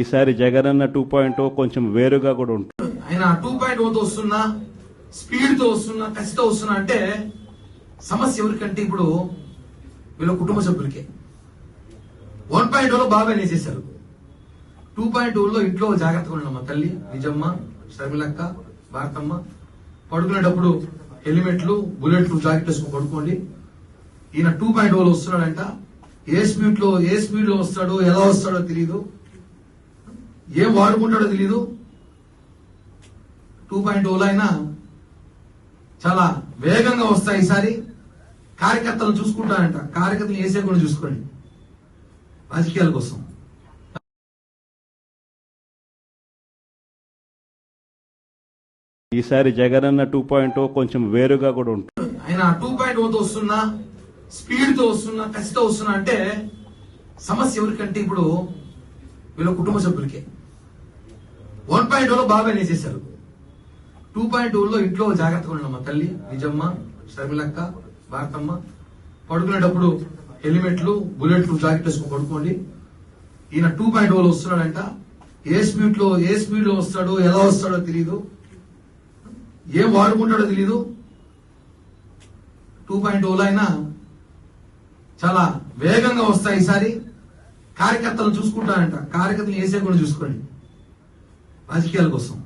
ఈసారి జగనన్న 2.0 కొంచెం వేరుగా కూడా ఉంటుంది. ఆయన 2.0తో వస్తున్నా, స్పీడ్ తో వస్తున్నా, కసితో వస్తున్నా అంటే సమస్య ఎవరికంటే ఇప్పుడు వీళ్ళ కుటుంబ సభ్యులకే. 1.0లో బాగా వేసేశారు. 2.0లో ఇంట్లో జాగ్రత్తగా ఉండమ్మా తల్లి, నిజమ్మ, షర్మిలక్క, భారతమ్మ. పడుకునేటప్పుడు హెల్మెట్లు, బుల్లెట్లు, జాకెట్ వేసుకుని పడుకోండి. ఈయన 2.0లో వస్తున్నాడంట. ఏ స్పీడ్ లో వస్తాడో, ఎలా వస్తాడో తెలియదు, ఏం వాడుకుంటాడో తెలియదు. 2.0లో అయినా చాలా వేగంగా వస్తాయి. ఈసారి కార్యకర్తలు చూసుకుంటారంట. కార్యకర్తలు వేసే కూడా చూసుకోండి రాజకీయాల కోసం. ఈసారి జగనన్న 2.0 కొంచెం వేరుగా కూడా ఉంటుంది. ఆయన 2.0తో వస్తున్నా, స్పీడ్ తో వస్తున్నా, కసితో వస్తున్నా అంటే సమస్య ఎవరికంటే ఇప్పుడు వీళ్ళ కుటుంబ సభ్యులకే. 1.0లో బాగా వేసేశారు. 2.0లో ఇంట్లో జాగ్రత్తగా ఉండమ్మా తల్లి, నిజమ్మ, షర్మిలక్క, భారతమ్మ. పడుకునేటప్పుడు హెల్మెట్లు, బుల్లెట్లు, జాకెట్ వేసుకుని పడుకోండి. ఈయన 2.0లో వస్తున్నాడంట. ఏ స్పీడ్ లో వస్తాడో, ఎలా వస్తాడో తెలియదు, ఏం వాడుకుంటాడో తెలియదు. 2.0లో అయినా చాలా వేగంగా వస్తాయి. ఈసారి కార్యకర్తలు చూసుకుంటారంట. కార్యకర్తలు వేసే కూడా చూసుకోండి రాజకీయాల కోసం.